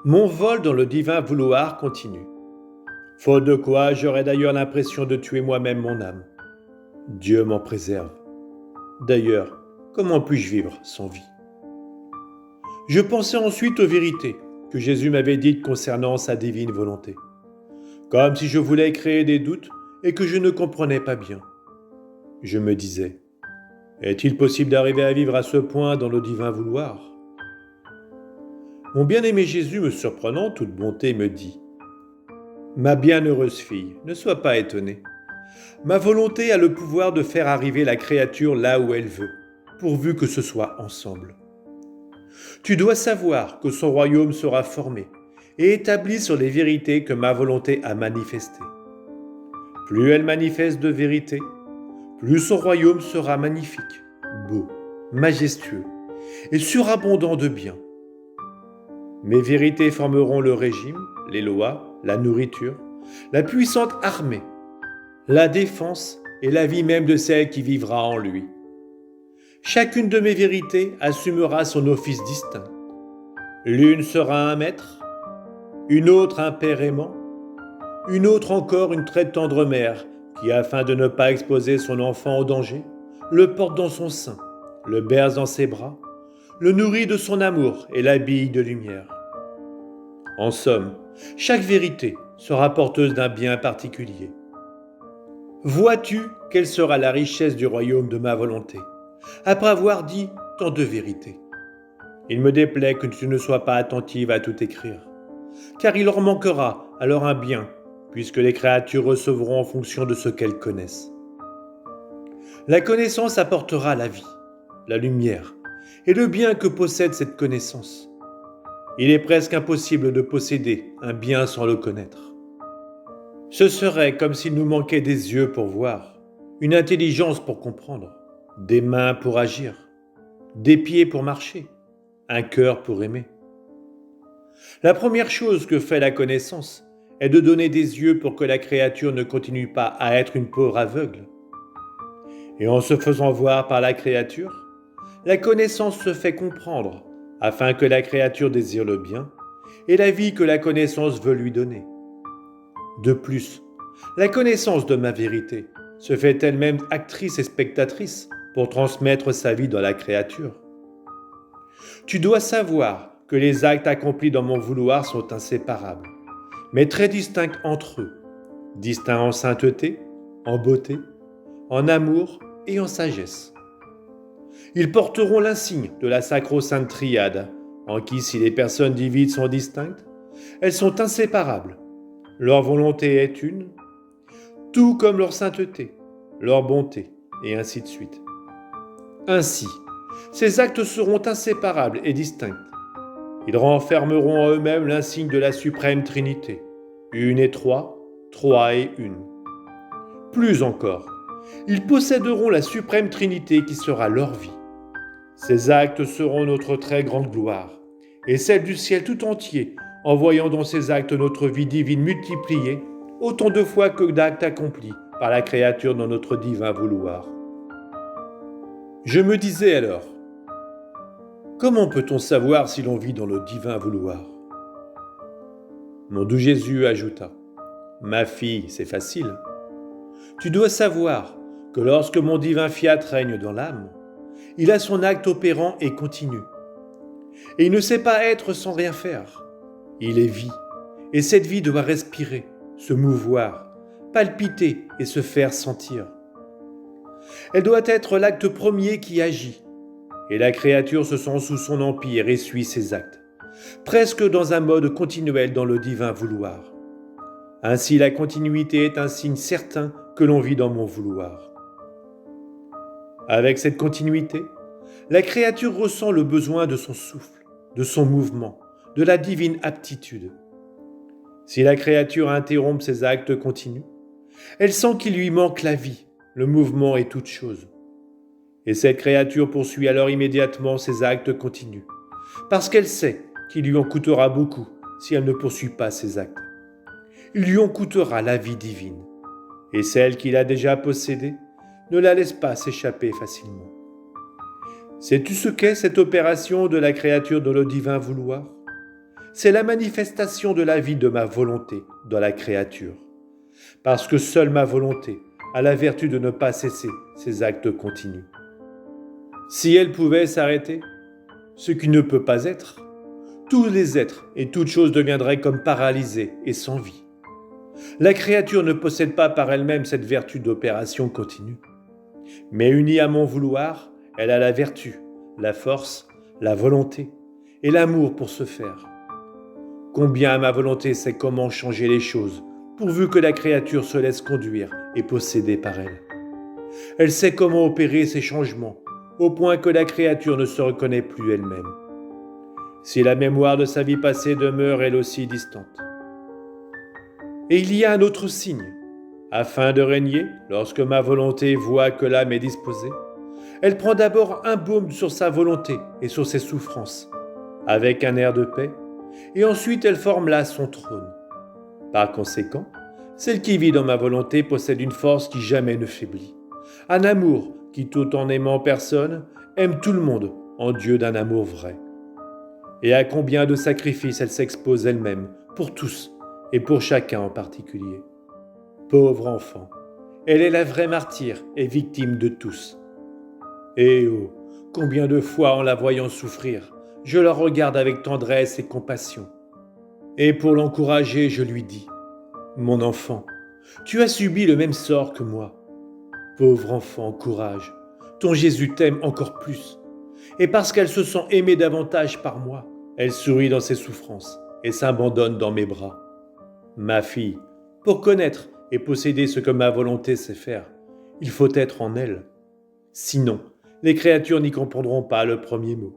Mon vol dans le divin vouloir continue. Faute de quoi, j'aurais d'ailleurs l'impression de tuer moi-même mon âme. Dieu m'en préserve. D'ailleurs, comment puis-je vivre sans vie? Je pensais ensuite aux vérités que Jésus m'avait dites concernant sa divine volonté. Comme si je voulais créer des doutes et que je ne comprenais pas bien. Je me disais, est-il possible d'arriver à vivre à ce point dans le divin vouloir? Mon bien-aimé Jésus, me surprenant toute bonté, me dit, ma bienheureuse fille, ne sois pas étonnée. Ma volonté a le pouvoir de faire arriver la créature là où elle veut, pourvu que ce soit ensemble. Tu dois savoir que son royaume sera formé et établi sur les vérités que ma volonté a manifestées. Plus elle manifeste de vérité, plus son royaume sera magnifique, beau, majestueux et surabondant de bien. Mes vérités formeront le régime, les lois, la nourriture, la puissante armée, la défense et la vie même de celle qui vivra en lui. Chacune de mes vérités assumera son office distinct. L'une sera un maître, une autre un père aimant, une autre encore une très tendre mère qui, afin de ne pas exposer son enfant au danger, le porte dans son sein, le berce dans ses bras, le nourrit de son amour et l'habille de lumière. En somme, chaque vérité sera porteuse d'un bien particulier. Vois-tu quelle sera la richesse du royaume de ma volonté, après avoir dit tant de vérités? Il me déplaît que tu ne sois pas attentive à tout écrire, car il leur manquera alors un bien, puisque les créatures recevront en fonction de ce qu'elles connaissent. La connaissance apportera la vie, la lumière, et le bien que possède cette connaissance. Il est presque impossible de posséder un bien sans le connaître. Ce serait comme s'il nous manquait des yeux pour voir, une intelligence pour comprendre, des mains pour agir, des pieds pour marcher, un cœur pour aimer. La première chose que fait la connaissance est de donner des yeux pour que la créature ne continue pas à être une pauvre aveugle. Et en se faisant voir par la créature, la connaissance se fait comprendre afin que la créature désire le bien et la vie que la connaissance veut lui donner. De plus, la connaissance de ma vérité se fait elle-même actrice et spectatrice pour transmettre sa vie dans la créature. Tu dois savoir que les actes accomplis dans mon vouloir sont inséparables, mais très distincts entre eux, distincts en sainteté, en beauté, en amour et en sagesse. Ils porteront l'insigne de la sacro-sainte triade, en qui, si les personnes divines sont distinctes, elles sont inséparables. Leur volonté est une, tout comme leur sainteté, leur bonté, et ainsi de suite. Ainsi, ces actes seront inséparables et distincts. Ils renfermeront en eux-mêmes l'insigne de la suprême Trinité, une et trois, trois et une. Plus encore, ils posséderont la suprême Trinité qui sera leur vie. Ces actes seront notre très grande gloire, et celle du ciel tout entier, en voyant dans ces actes notre vie divine multipliée, autant de fois que d'actes accomplis par la créature dans notre divin vouloir. Je me disais alors, comment peut-on savoir si l'on vit dans le divin vouloir? Mon doux Jésus ajouta, ma fille, c'est facile. Tu dois savoir que lorsque mon divin fiat règne dans l'âme, il a son acte opérant et continu. Et il ne sait pas être sans rien faire. Il est vie, et cette vie doit respirer, se mouvoir, palpiter et se faire sentir. Elle doit être l'acte premier qui agit, et la créature se sent sous son empire et suit ses actes, presque dans un mode continuel dans le divin vouloir. Ainsi la continuité est un signe certain que l'on vit dans mon vouloir. Avec cette continuité, la créature ressent le besoin de son souffle, de son mouvement, de la divine aptitude. Si la créature interrompt ses actes continus, elle sent qu'il lui manque la vie, le mouvement et toute chose. Et cette créature poursuit alors immédiatement ses actes continus, parce qu'elle sait qu'il lui en coûtera beaucoup si elle ne poursuit pas ses actes. Il lui en coûtera la vie divine, et celle qu'il a déjà possédée ne la laisse pas s'échapper facilement. Sais-tu ce qu'est cette opération de la créature dans le divin vouloir? c'est la manifestation de la vie de ma volonté dans la créature. Parce que seule ma volonté a la vertu de ne pas cesser ses actes continus. Si elle pouvait s'arrêter, ce qui ne peut pas être, tous les êtres et toutes choses deviendraient comme paralysés et sans vie. La créature ne possède pas par elle-même cette vertu d'opération continue. Mais unie à mon vouloir, elle a la vertu, la force, la volonté et l'amour pour se faire. Combien ma volonté sait comment changer les choses, pourvu que la créature se laisse conduire et posséder par elle. Elle sait comment opérer ces changements, au point que la créature ne se reconnaît plus elle-même. Si la mémoire de sa vie passée demeure elle aussi distante. Et il y a un autre signe. Afin de régner, lorsque ma volonté voit que l'âme est disposée, elle prend d'abord un baume sur sa volonté et sur ses souffrances, avec un air de paix, et ensuite elle forme là son trône. Par conséquent, celle qui vit dans ma volonté possède une force qui jamais ne faiblit, un amour qui, tout en aimant personne, aime tout le monde en Dieu d'un amour vrai. Et à combien de sacrifices elle s'expose elle-même, pour tous et pour chacun en particulier. Pauvre enfant, elle est la vraie martyre et victime de tous. Et oh, combien de fois en la voyant souffrir, je la regarde avec tendresse et compassion. Et pour l'encourager, je lui dis, « Mon enfant, tu as subi le même sort que moi. Pauvre enfant, courage, ton Jésus t'aime encore plus. Et parce qu'elle se sent aimée davantage par moi, elle sourit dans ses souffrances et s'abandonne dans mes bras. Ma fille, pour connaître et posséder ce que ma volonté sait faire, il faut être en elle. Sinon, les créatures n'y comprendront pas le premier mot.